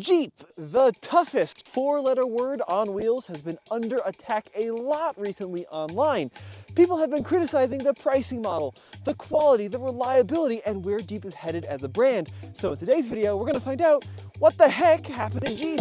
Jeep, the toughest four-letter word on wheels, has been under attack a lot recently online. People have been criticizing the pricing model, the quality, the reliability, and where Jeep is headed as a brand. So in today's video, we're going to find out what the heck happened in Jeep.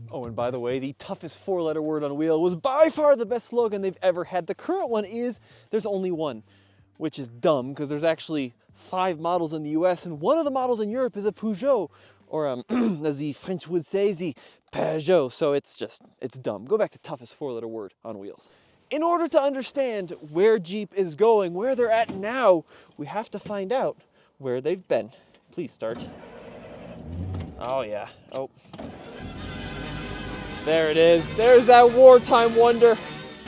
Oh, and by the way, the toughest four-letter word on wheel was by far the best slogan they've ever had. The current one is, there's only one, which is dumb because there's actually 5 models in the US, and one of the models in Europe is a Peugeot, or as the French would say, the Peugeot. So it's dumb. Go back to toughest four-letter word on wheels. In order to understand where Jeep is going, where they're at now, we have to find out where they've been. Please start. Oh yeah, oh. There it is. There's that wartime wonder.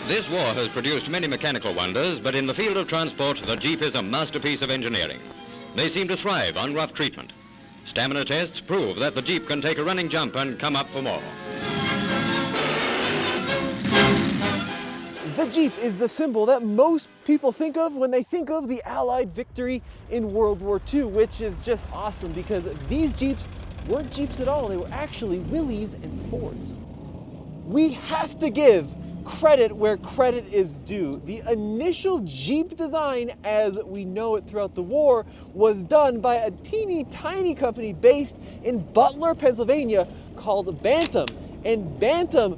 This war has produced many mechanical wonders, but in the field of transport, the Jeep is a masterpiece of engineering. They seem to thrive on rough treatment. Stamina tests prove that the Jeep can take a running jump and come up for more. The Jeep is the symbol that most people think of when they think of the Allied victory in World War II, which is just awesome because these Jeeps weren't Jeeps at all. They were actually Willys and Fords. We have to give credit where credit is due. The initial Jeep design, as we know it throughout the war, was done by a teeny tiny company based in Butler, Pennsylvania called Bantam. And Bantam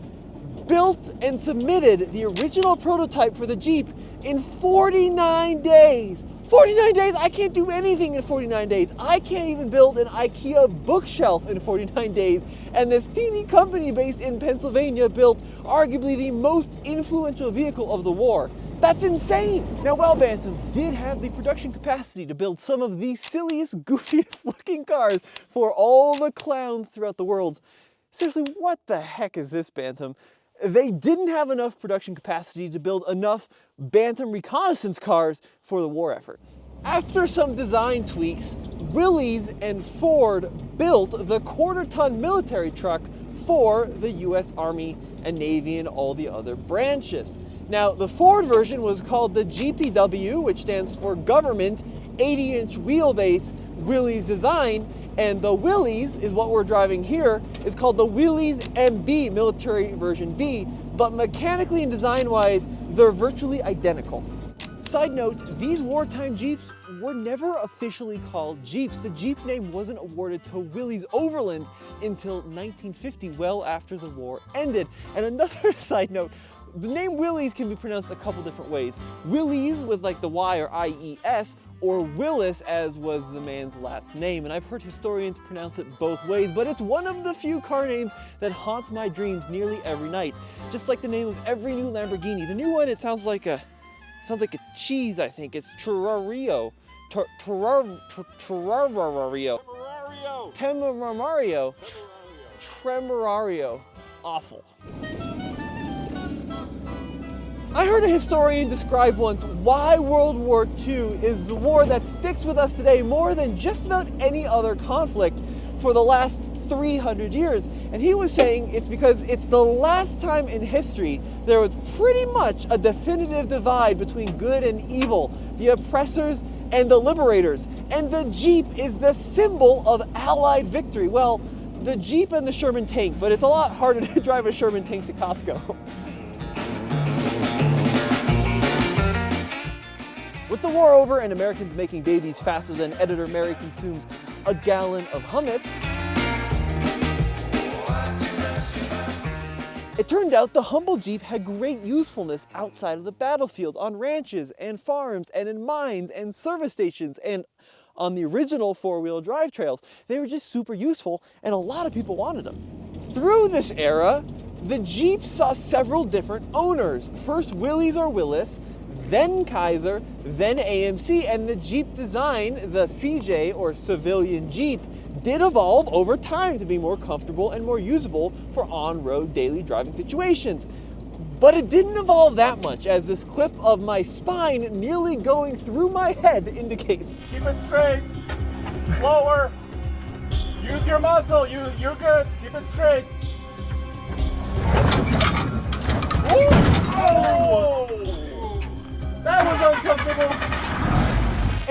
built and submitted the original prototype for the Jeep in 49 days. 49 days? I can't do anything in 49 days. I can't even build an IKEA bookshelf in 49 days. And this teeny company based in Pennsylvania built arguably the most influential vehicle of the war. That's insane. Now, while Bantam did have the production capacity to build some of the silliest, goofiest looking cars for all the clowns throughout the world, seriously, what the heck is this, Bantam? They didn't have enough production capacity to build enough Bantam reconnaissance cars for the war effort. After some design tweaks, Willys and Ford built the quarter-ton military truck for the US Army and Navy and all the other branches. Now, the Ford version was called the GPW, which stands for Government 80-inch Wheelbase Willys Design, and the Willys is what we're driving here, is called the Willys MB Military Version B, but mechanically and design-wise, they're virtually identical. Side note, these wartime Jeeps were never officially called Jeeps. The Jeep name wasn't awarded to Willys Overland until 1950, well after the war ended. And another side note, the name Willys can be pronounced a couple different ways. Willys with like the Y or I-E-S, or Willis as was the man's last name. And I've heard historians pronounce it both ways, but it's one of the few car names that haunts my dreams nearly every night. Just like the name of every new Lamborghini. The new one, it sounds like a cheese, I think. It's Terrario. Tremerario. Awful. I heard a historian describe once why World War II is the war that sticks with us today more than just about any other conflict for the last 300 years. And he was saying it's because it's the last time in history there was pretty much a definitive divide between good and evil, the oppressors and the liberators. And the Jeep is the symbol of Allied victory. Well, the Jeep and the Sherman tank, but it's a lot harder to drive a Sherman tank to Costco. With the war over and Americans making babies faster than editor Mary consumes a gallon of hummus, it turned out the humble Jeep had great usefulness outside of the battlefield, on ranches and farms and in mines and service stations and on the original four-wheel drive trails. They were just super useful and a lot of people wanted them. Through this era, the Jeep saw several different owners. First Willys or Willis, then Kaiser, then AMC, and the Jeep design, the CJ or civilian Jeep, did evolve over time to be more comfortable and more usable for on-road daily driving situations. But it didn't evolve that much, as this clip of my spine nearly going through my head indicates. Keep it straight, slower, use your muscle, you're good, keep it straight.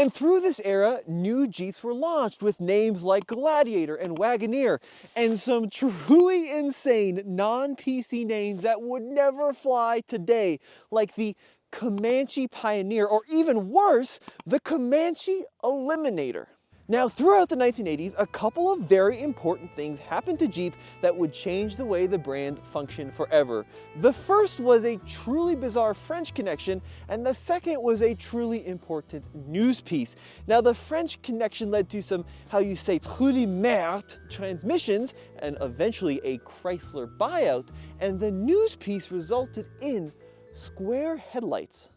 And through this era, new Jeeps were launched with names like Gladiator and Wagoneer, and some truly insane non-PC names that would never fly today, like the Comanche Pioneer, or even worse, the Comanche Eliminator. Now, throughout the 1980s, a couple of very important things happened to Jeep that would change the way the brand functioned forever. The first was a truly bizarre French connection, and the second was a truly important news piece. Now, the French connection led to some, how you say, truly merde transmissions, and eventually a Chrysler buyout, and the news piece resulted in square headlights.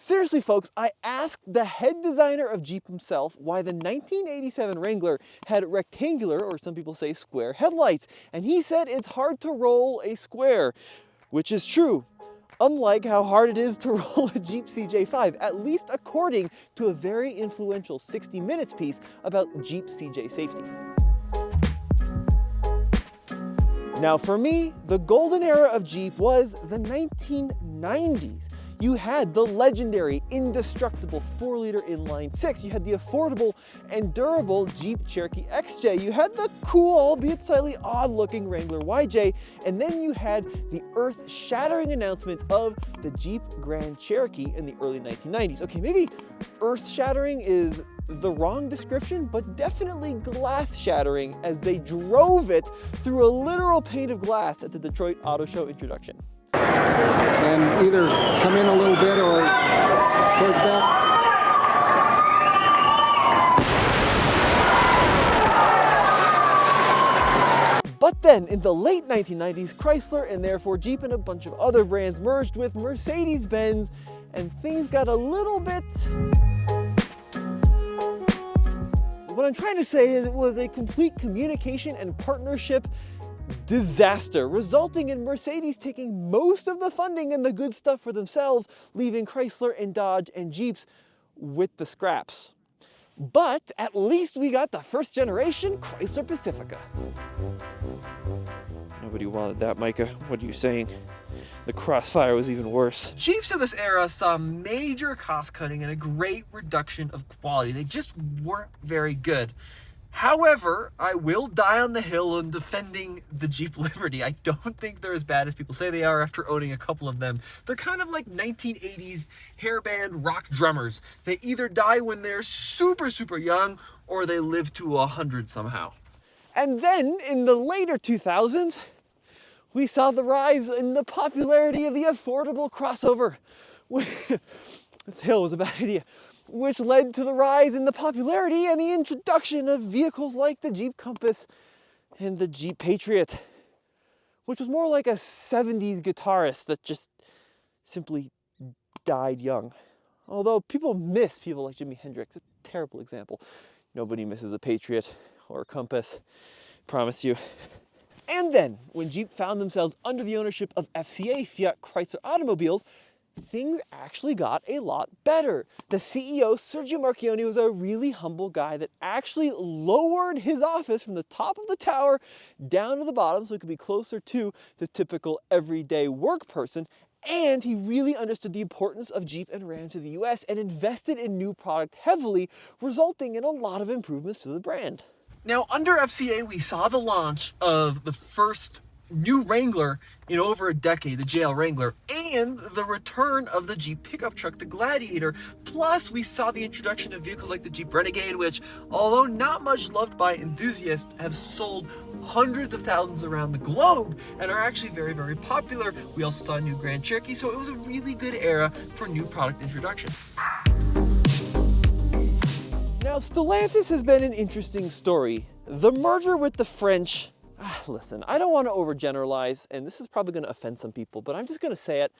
Seriously, folks, I asked the head designer of Jeep himself why the 1987 Wrangler had rectangular, or some people say square, headlights, and he said it's hard to roll a square, which is true, unlike how hard it is to roll a Jeep CJ5, at least according to a very influential 60 Minutes piece about Jeep CJ safety. Now for me, the golden era of Jeep was the 1990s. You had the legendary, indestructible 4-liter inline-six. You had the affordable and durable Jeep Cherokee XJ. You had the cool, albeit slightly odd-looking Wrangler YJ. And then you had the earth-shattering announcement of the Jeep Grand Cherokee in the early 1990s. Okay, maybe earth-shattering is the wrong description, but definitely glass-shattering as they drove it through a literal pane of glass at the Detroit Auto Show introduction. And either come in a little bit or towards that. But then, in the late 1990s, Chrysler and therefore Jeep and a bunch of other brands merged with Mercedes-Benz, and things got a little bit... What I'm trying to say is it was a complete communication and partnership disaster, resulting in Mercedes taking most of the funding and the good stuff for themselves, leaving Chrysler and Dodge and Jeeps with the scraps. But at least we got the first generation Chrysler Pacifica. Nobody wanted that, Micah. What are you saying? The Crossfire was even worse. Jeeps of this era saw major cost cutting and a great reduction of quality. They just weren't very good. However, I will die on the hill in defending the Jeep Liberty. I don't think they're as bad as people say they are after owning a couple of them. They're kind of like 1980s hairband rock drummers. They either die when they're super, super young, or they live to 100 somehow. And then, in the later 2000s, we saw the rise in the popularity of the affordable crossover. This hill was a bad idea. Which led to the rise in the popularity and the introduction of vehicles like the Jeep Compass and the Jeep Patriot, which was more like a 70s guitarist that just simply died young. Although people miss people like Jimi Hendrix, a terrible example. Nobody misses a Patriot or a Compass, promise you. And then, when Jeep found themselves under the ownership of FCA, Fiat Chrysler Automobiles, things actually got a lot better. The CEO, Sergio Marchionne, was a really humble guy that actually lowered his office from the top of the tower down to the bottom so it could be closer to the typical everyday work person. And he really understood the importance of Jeep and Ram to the US and invested in new product heavily, resulting in a lot of improvements to the brand. Now, under FCA, we saw the launch of the first new Wrangler in over a decade, the JL Wrangler, and the return of the Jeep pickup truck, the Gladiator. Plus, we saw the introduction of vehicles like the Jeep Renegade, which, although not much loved by enthusiasts, have sold hundreds of thousands around the globe and are actually very, very popular. We also saw a new Grand Cherokee, so it was a really good era for new product introductions. Now, Stellantis has been an interesting story. The merger with the French, listen, I don't want to overgeneralize, and this is probably going to offend some people, but I'm just going to say it.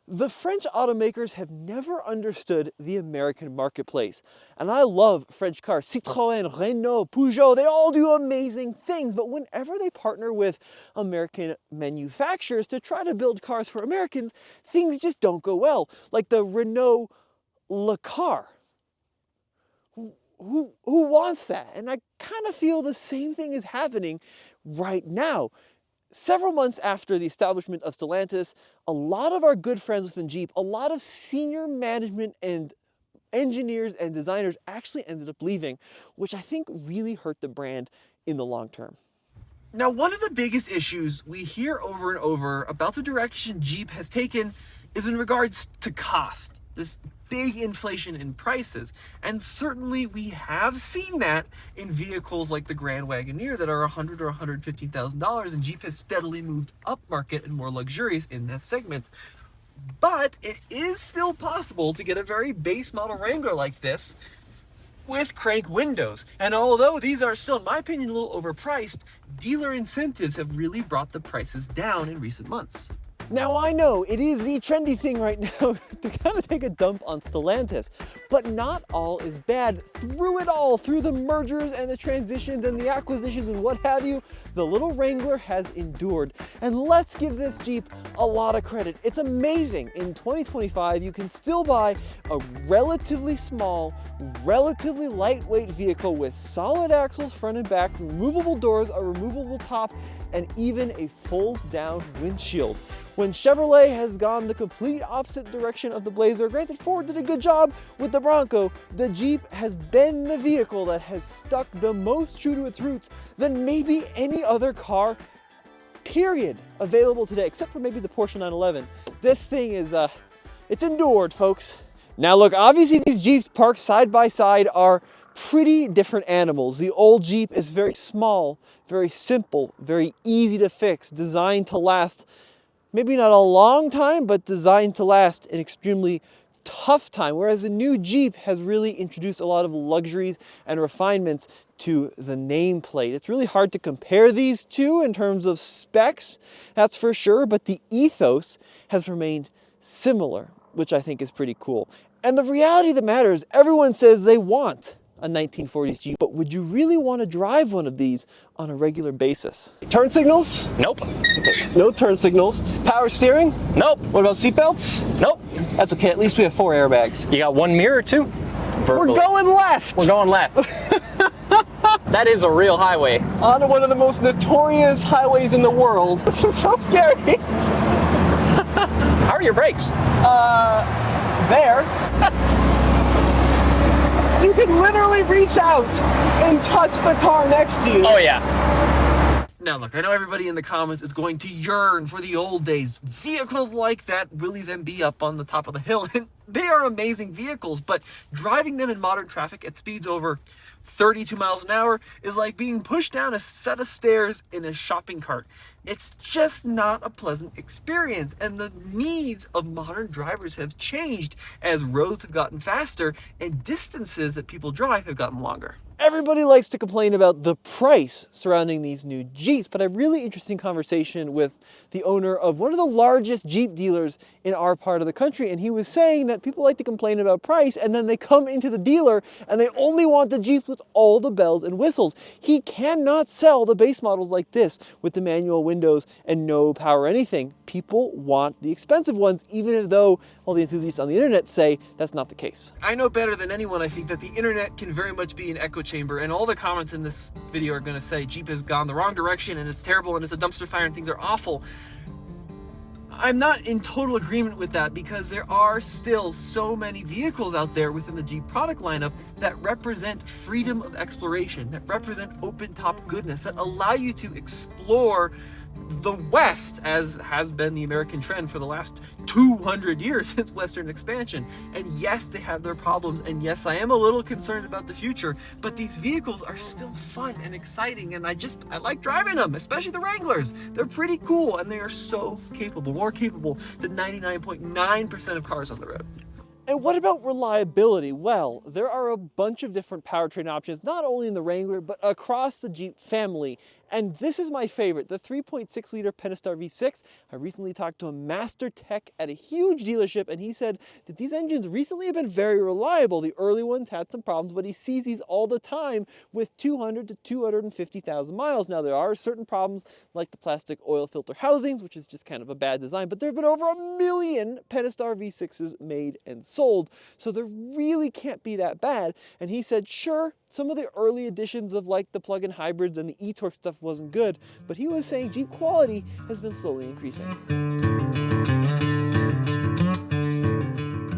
The French automakers have never understood the American marketplace. And I love French cars. Citroën, Renault, Peugeot, they all do amazing things. But whenever they partner with American manufacturers to try to build cars for Americans, things just don't go well. Like the Renault Le Car. Who wants that? And I kind of feel the same thing is happening right now. Several months after the establishment of Stellantis, a lot of our good friends within Jeep, a lot of senior management and engineers and designers actually ended up leaving, which I think really hurt the brand in the long term. Now, one of the biggest issues we hear over and over about the direction Jeep has taken is in regards to cost. This big inflation in prices. And certainly we have seen that in vehicles like the Grand Wagoneer that are $100,000 or $115,000, and Jeep has steadily moved upmarket and more luxurious in that segment. But it is still possible to get a very base model Wrangler like this with crank windows. And although these are still, in my opinion, a little overpriced, dealer incentives have really brought the prices down in recent months. Now I know it is the trendy thing right now to kind of take a dump on Stellantis, but not all is bad. Through it all, through the mergers and the transitions and the acquisitions and what have you, the little Wrangler has endured. And let's give this Jeep a lot of credit. It's amazing. In 2025, you can still buy a relatively small, relatively lightweight vehicle with solid axles front and back, removable doors, a removable top, and even a fold-down windshield. When Chevrolet has gone the complete opposite direction of the Blazer, granted Ford did a good job with the Bronco, the Jeep has been the vehicle that has stuck the most true to its roots than maybe any other car, period, available today, except for maybe the Porsche 911. This thing is, it's endured, folks. Now look, obviously these Jeeps parked side by side are pretty different animals. The old Jeep is very small, very simple, very easy to fix, designed to last maybe not a long time, but designed to last an extremely tough time. Whereas the new Jeep has really introduced a lot of luxuries and refinements to the nameplate. It's really hard to compare these two in terms of specs, that's for sure, but the ethos has remained similar, which I think is pretty cool. And the reality of the matter is everyone says they want a 1940s Jeep, but would you really want to drive one of these on a regular basis? Turn signals? Nope. No turn signals. Power steering? Nope. What about seatbelts? Nope. That's okay, at least we have 4 airbags. You got one mirror too? We're going left! We're going left. That is a real highway. On one of the most notorious highways in the world. This is so scary. How are your brakes? There. You can literally reach out and touch the car next to you. Oh yeah. Now look, I know everybody in the comments is going to yearn for the old days. Vehicles like that Willys MB up on the top of the hill, and they are amazing vehicles, but driving them in modern traffic at speeds over 32 miles an hour is like being pushed down a set of stairs in a shopping cart. It's just not a pleasant experience, and the needs of modern drivers have changed as roads have gotten faster and distances that people drive have gotten longer. Everybody likes to complain about the price surrounding these new Jeeps, but I had a really interesting conversation with the owner of one of the largest Jeep dealers in our part of the country, and he was saying that people like to complain about price, and then they come into the dealer and they only want the Jeeps with all the bells and whistles. He cannot sell the base models like this with the manual windows and no power or anything. People want the expensive ones, even though all the enthusiasts on the internet say that's not the case. I know better than anyone, I think, that the internet can very much be an echo chamber, and all the comments in this video are going to say Jeep has gone the wrong direction and it's terrible and it's a dumpster fire and things are awful. I'm not in total agreement with that, because there are still so many vehicles out there within the Jeep product lineup that represent freedom of exploration, that represent open top goodness, that allow you to explore the West, as has been the American trend for the last 200 years since Western expansion. And yes, they have their problems, and yes, I am a little concerned about the future, but these vehicles are still fun and exciting, and I like driving them, especially the Wranglers. They're pretty cool, and they are so capable, more capable than 99.9% of cars on the road. And what about reliability? Well, there are a bunch of different powertrain options, not only in the Wrangler, but across the Jeep family. And this is my favorite, the 3.6 liter Pentastar V6. I recently talked to a master tech at a huge dealership, and he said that these engines recently have been very reliable. The early ones had some problems, but he sees these all the time with 200 to 250,000 miles. Now, there are certain problems like the plastic oil filter housings, which is just kind of a bad design, but there have been over 1 million Pentastar V6s made and sold, so there really can't be that bad. And he said, sure, some of the early editions of like the plug-in hybrids and the e-torque stuff wasn't good, but he was saying Jeep quality has been slowly increasing.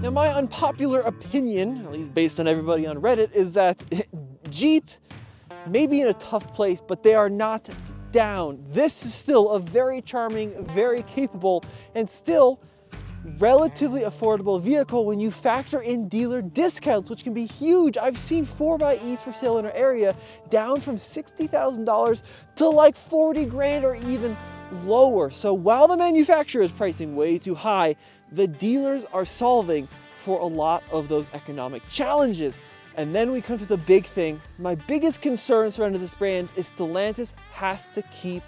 Now, my unpopular opinion, at least based on everybody on Reddit, is that Jeep may be in a tough place, but they are not down. This is still a very charming, very capable, and still relatively affordable vehicle when you factor in dealer discounts, which can be huge. I've seen 4xEs for sale in our area down from $60,000 to like 40 grand or even lower. So while the manufacturer is pricing way too high, the dealers are solving for a lot of those economic challenges. And then we come to the big thing. My biggest concern surrounding this brand is Stellantis has to keep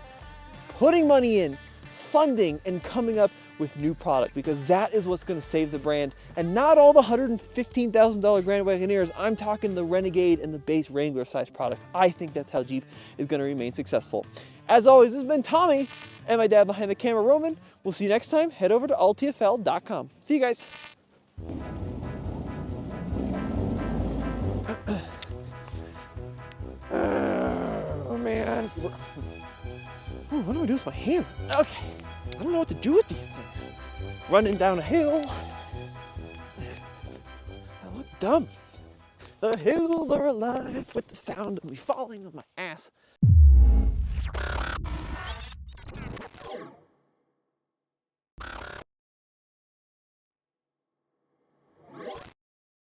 putting money in, funding, and coming up with new product, because that is what's going to save the brand. And not all the $115,000 Grand Wagoneers. I'm talking the Renegade and the base Wrangler size products. I think that's how Jeep is going to remain successful. As always, this has been Tommy and my dad behind the camera, Roman. We'll see you next time. Head over to alltfl.com. See you guys. Oh man. Ooh, what do I do with my hands? Okay. I don't know what to do with these things. Running down a hill. I look dumb. The hills are alive with the sound of me falling on my ass.